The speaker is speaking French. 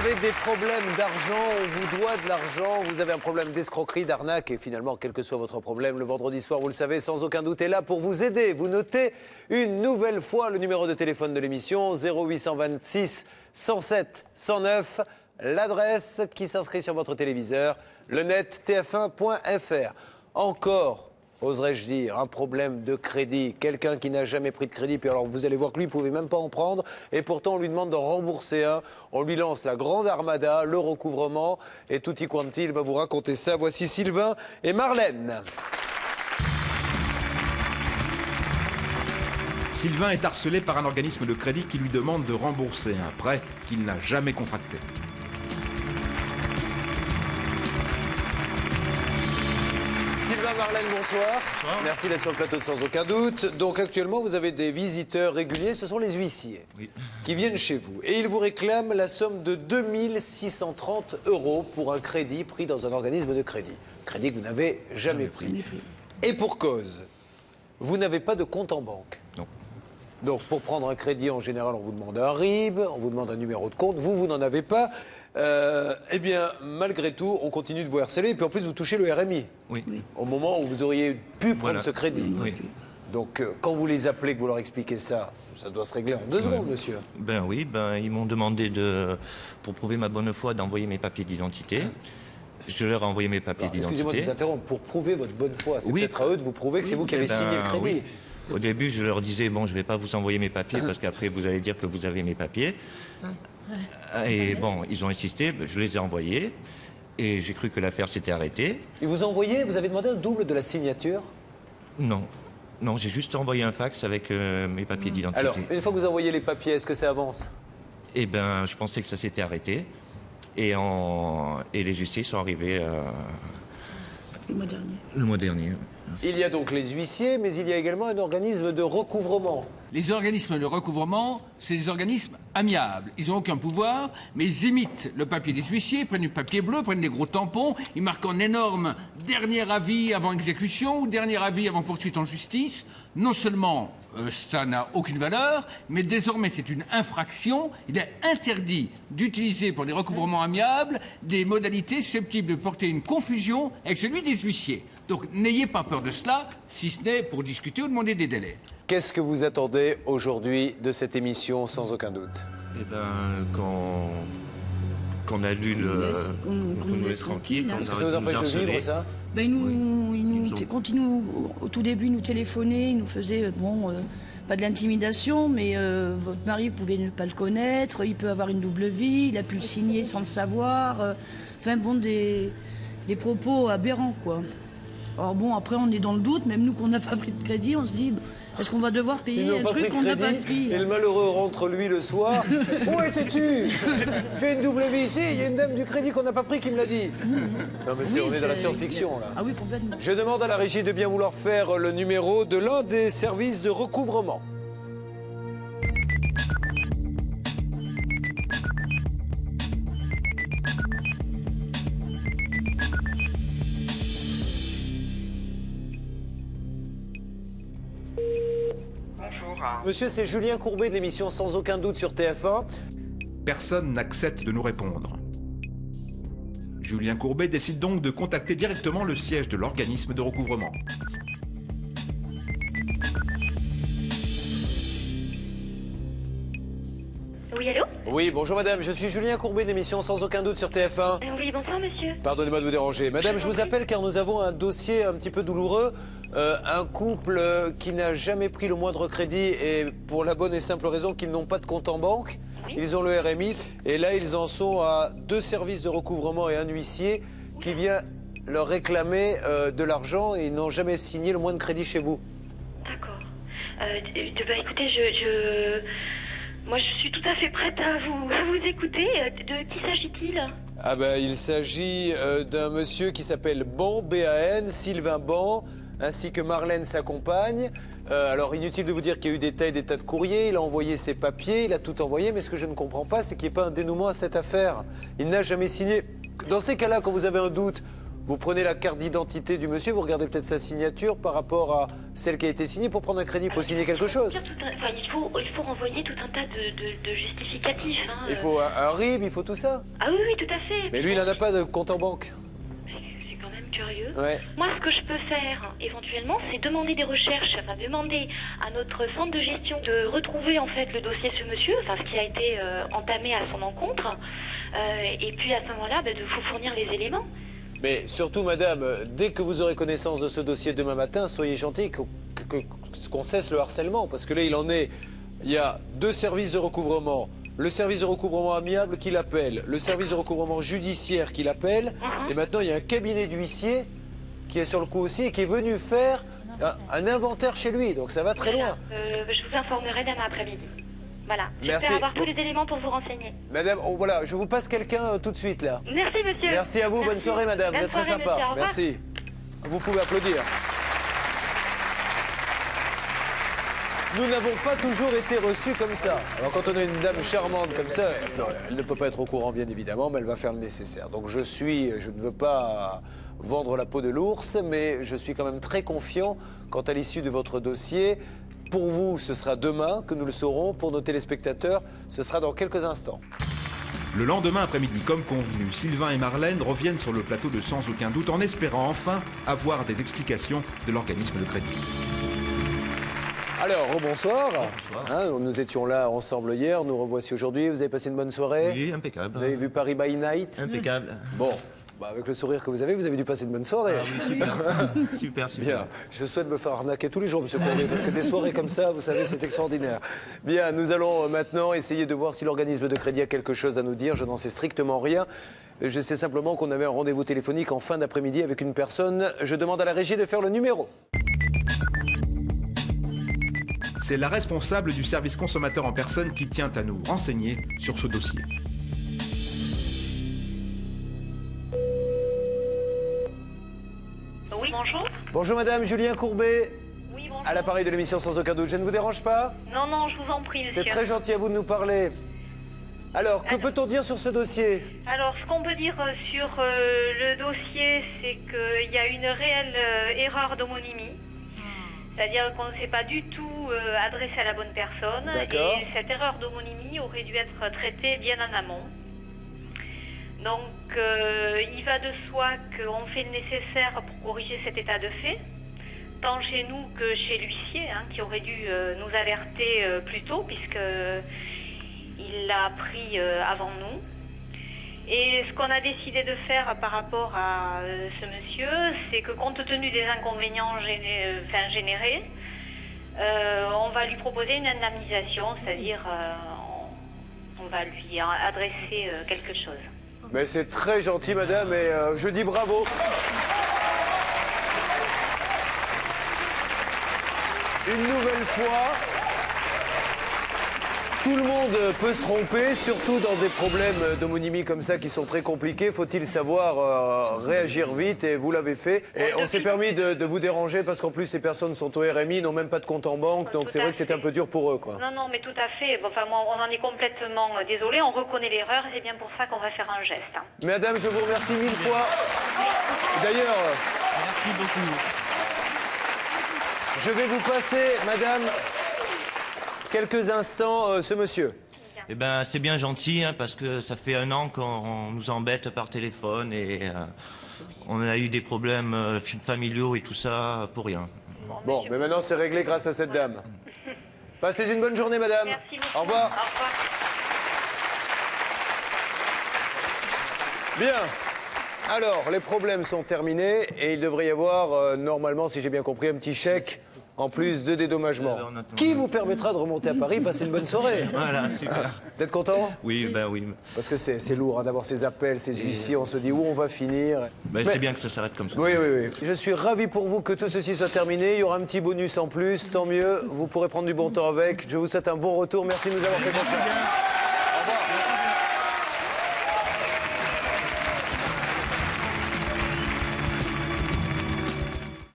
avez des problèmes d'argent, on vous doit de l'argent, vous avez un problème d'escroquerie, d'arnaque, et finalement, quel que soit votre problème, le vendredi soir, vous le savez, sans aucun doute, est là pour vous aider. Vous notez une nouvelle fois le numéro de téléphone de l'émission, 0826 107 109, l'adresse qui s'inscrit sur votre téléviseur, le net tf1.fr. Encore, oserais-je dire, un problème de crédit. Quelqu'un qui n'a jamais pris de crédit, puis alors vous allez voir que lui, il ne pouvait même pas en prendre, et pourtant on lui demande d'en rembourser un. On lui lance la grande armada, le recouvrement, et tutti quanti, il va vous raconter ça. Voici Sylvain et Marlène. Sylvain est harcelé par un organisme de crédit qui lui demande de rembourser un prêt qu'il n'a jamais contracté. Sylvain, Marlène, bonsoir. Bonsoir. Merci d'être sur le plateau de Sans Aucun Doute. Donc actuellement, vous avez des visiteurs réguliers, ce sont les huissiers qui viennent chez vous. Et ils vous réclament la somme de 2630 € pour un crédit pris dans un organisme de crédit. Crédit que vous n'avez jamais pris. Et pour cause, vous n'avez pas de compte en banque. Non. Donc pour prendre un crédit, en général, on vous demande un RIB, on vous demande un numéro de compte. Vous n'en avez pas. Eh bien, malgré tout, on continue de vous harceler. Et puis en plus, vous touchez le RMI. Oui. Au moment où vous auriez pu prendre ce crédit. Oui. Donc, quand vous les appelez, que vous leur expliquez ça, ça doit se régler en 2 secondes, monsieur. Ben oui, ils m'ont demandé pour prouver ma bonne foi, d'envoyer mes papiers d'identité. Je leur ai envoyé mes papiers d'identité. Excusez-moi de vous interrompre. Pour prouver votre bonne foi, c'est peut-être à eux de vous prouver que c'est vous qui avez signé le crédit. Oui. Au début, je leur disais, bon, je ne vais pas vous envoyer mes papiers parce qu'après, vous allez dire que vous avez mes papiers. Et bon, ils ont insisté, je les ai envoyés. Et j'ai cru que l'affaire s'était arrêtée. Ils vous ont envoyé, vous avez demandé un double de la signature? Non. Non, j'ai juste envoyé un fax avec mes papiers d'identité. Alors, une fois que vous envoyez les papiers, est-ce que ça avance? Eh bien, je pensais que ça s'était arrêté. Et les huissiers sont arrivés Le mois dernier. le mois dernier. Il y a donc les huissiers, mais il y a également un organisme de recouvrement. Les organismes de recouvrement, c'est des organismes amiables. Ils n'ont aucun pouvoir, mais ils imitent le papier des huissiers, prennent du papier bleu, prennent des gros tampons, ils marquent en énorme dernier avis avant exécution ou dernier avis avant poursuite en justice. Non seulement ça n'a aucune valeur, mais désormais c'est une infraction. Il est interdit d'utiliser pour les recouvrements amiables des modalités susceptibles de porter une confusion avec celui des huissiers. Donc n'ayez pas peur de cela, si ce n'est pour discuter ou demander des délais. Qu'est-ce que vous attendez aujourd'hui de cette émission, sans aucun doute? Eh bien, qu'on annule, qu'on nous laisse tranquille. Est-ce que ça vous empêche de vivre, ça? Ils nous continuent, au tout début, nous téléphoner, ils nous faisaient, pas de l'intimidation, mais votre mari, vous pouvez ne pas le connaître, il peut avoir une double vie, il a pu le signer sans le savoir. Des propos aberrants, quoi. Alors bon, après, on est dans le doute, même nous qu'on n'a pas pris de crédit, on se dit, est-ce qu'on va devoir payer un truc qu'on n'a pas pris? Et le malheureux rentre, lui, le soir. Où étais-tu? Fais une double vie ici, il y a une dame du crédit qu'on n'a pas pris qui me l'a dit. Non, mais on est dans la science-fiction, là. Ah oui, complètement. Je demande à la régie de bien vouloir faire le numéro de l'un des services de recouvrement. Monsieur, c'est Julien Courbet de l'émission Sans Aucun Doute sur TF1. Personne n'accepte de nous répondre. Julien Courbet décide donc de contacter directement le siège de l'organisme de recouvrement. Oui, allô? Oui, bonjour madame, je suis Julien Courbet de l'émission Sans Aucun Doute sur TF1. Oui, bonsoir, monsieur. Pardonnez-moi de vous déranger. Madame, je vous appelle car nous avons un dossier un petit peu douloureux. Un couple qui n'a jamais pris le moindre crédit et pour la bonne et simple raison qu'ils n'ont pas de compte en banque. Oui. Ils ont le RMI et là, ils en sont à 2 services de recouvrement et un huissier qui vient leur réclamer de l'argent et ils n'ont jamais signé le moindre crédit chez vous. D'accord. Écoutez, moi, je suis tout à fait prête à vous écouter. De qui s'agit-il? Ah ben, il s'agit d'un monsieur qui s'appelle Ban, B-A-N, Sylvain Ban, ainsi que Marlène, sa compagne. Alors, inutile de vous dire qu'il y a eu des tas et des tas de courriers, il a envoyé ses papiers, il a tout envoyé, mais ce que je ne comprends pas, c'est qu'il n'y ait pas un dénouement à cette affaire. Il n'a jamais signé. Dans ces cas-là, quand vous avez un doute, Vous prenez la carte d'identité du monsieur, vous regardez peut-être sa signature par rapport à celle qui a été signée. Pour prendre un crédit, il faut signer quelque chose. Il faut renvoyer tout un tas de justificatifs. Hein. Il faut un RIB, il faut tout ça. Ah oui, oui, tout à fait. Mais lui, il n'en a pas de compte en banque. C'est quand même curieux. Ouais. Moi, ce que je peux faire, éventuellement, c'est demander des recherches, enfin demander à notre centre de gestion de retrouver en fait le dossier de ce monsieur, enfin ce qui a été entamé à son encontre, et puis à ce moment-là, de vous fournir les éléments. Mais surtout, madame, dès que vous aurez connaissance de ce dossier demain matin, soyez gentil qu'on cesse le harcèlement. Parce que là, il y a 2 services de recouvrement. Le service de recouvrement amiable qui l'appelle, le service de recouvrement judiciaire qui l'appelle. Et maintenant, il y a un cabinet d'huissier qui est sur le coup aussi et qui est venu faire un inventaire chez lui. Donc ça va très loin. Je vous informerai demain après-midi. Voilà. Merci. J'espère avoir tous les éléments pour vous renseigner. Madame, voilà, je vous passe quelqu'un tout de suite là. Merci, monsieur. Merci à vous, bonne soirée, madame. Vous êtes très sympa. Monsieur, au revoir. Merci. Vous pouvez applaudir. Nous n'avons pas toujours été reçus comme ça. Alors quand on a une dame charmante comme ça, non, elle ne peut pas être au courant bien évidemment, mais elle va faire le nécessaire. Donc je ne veux pas vendre la peau de l'ours, mais je suis quand même très confiant quant à l'issue de votre dossier. Pour vous, ce sera demain que nous le saurons. Pour nos téléspectateurs, ce sera dans quelques instants. Le lendemain après-midi, comme convenu, Sylvain et Marlène reviennent sur le plateau de Sans aucun doute en espérant enfin avoir des explications de l'organisme de crédit. Alors, bonsoir. Nous étions là ensemble hier, nous revoici aujourd'hui. Vous avez passé une bonne soirée? Oui, impeccable. Vous avez vu Paris by Night? Impeccable. Bon, avec le sourire que vous avez dû passer une bonne soirée. Super. Bien, je souhaite me faire arnaquer tous les jours, monsieur Courbet, parce que des soirées comme ça, vous savez, c'est extraordinaire. Bien, nous allons maintenant essayer de voir si l'organisme de crédit a quelque chose à nous dire. Je n'en sais strictement rien. Je sais simplement qu'on avait un rendez-vous téléphonique en fin d'après-midi avec une personne. Je demande à la régie de faire le numéro. C'est la responsable du service consommateur en personne qui tient à nous renseigner sur ce dossier. Oui, bonjour. Bonjour madame, Julien Courbet, Oui, bonjour. à l'appareil de l'émission Sans aucun doute. Je ne vous dérange pas? Non, non, je vous en prie, monsieur. C'est très gentil à vous de nous parler. Alors, que peut-on dire sur ce dossier? Alors, ce qu'on peut dire sur le dossier, c'est qu'il y a une réelle erreur d'homonymie. C'est-à-dire qu'on ne s'est pas du tout adressé à la bonne personne. D'accord. Et cette erreur d'homonymie aurait dû être traitée bien en amont. Donc, il va de soi qu'on fait le nécessaire pour corriger cet état de fait, tant chez nous que chez l'huissier, qui aurait dû nous alerter plus tôt, puisqu'il l'a appris avant nous. Et ce qu'on a décidé de faire par rapport à ce monsieur, c'est que compte tenu des inconvénients générés, on va lui proposer une indemnisation, c'est-à-dire on va lui adresser quelque chose. Mais c'est très gentil, madame, et je dis bravo. Une nouvelle fois, tout le monde peut se tromper, surtout dans des problèmes d'homonymie comme ça qui sont très compliqués. Faut-il savoir réagir vite, et vous l'avez fait. Et on s'est permis de vous déranger parce qu'en plus, ces personnes sont au RMI, n'ont même pas de compte en banque, donc c'est vrai que c'était un peu dur pour eux, quoi. Non, non, mais tout à fait. Bon, enfin, on en est complètement désolé. On reconnaît l'erreur, c'est bien pour ça qu'on va faire un geste. Madame, je vous remercie 1000 fois. D'ailleurs, Merci beaucoup. je vais vous passer, madame, quelques instants, ce monsieur. Eh ben, c'est bien gentil, parce que ça fait 1 an qu'on nous embête par téléphone et on a eu des problèmes familiaux et tout ça pour rien. Bon, mais maintenant c'est réglé grâce à cette dame. Passez une bonne journée, madame. Merci beaucoup. Au revoir. Au revoir. Bien. Alors, les problèmes sont terminés et il devrait y avoir, normalement, si j'ai bien compris, un petit chèque en plus de dédommagement. Qui vous permettra de remonter à Paris, passer une bonne soirée. Voilà, super. Vous êtes content? Oui, ben oui. Parce que c'est lourd d'avoir ces appels, ces huissiers, on se dit où on va finir. Ben, c'est bien que ça s'arrête comme ça. Oui, oui, oui. Je suis ravi pour vous que tout ceci soit terminé. Il y aura un petit bonus en plus, tant mieux. Vous pourrez prendre du bon temps avec. Je vous souhaite un bon retour. Merci de nous avoir fait confiance.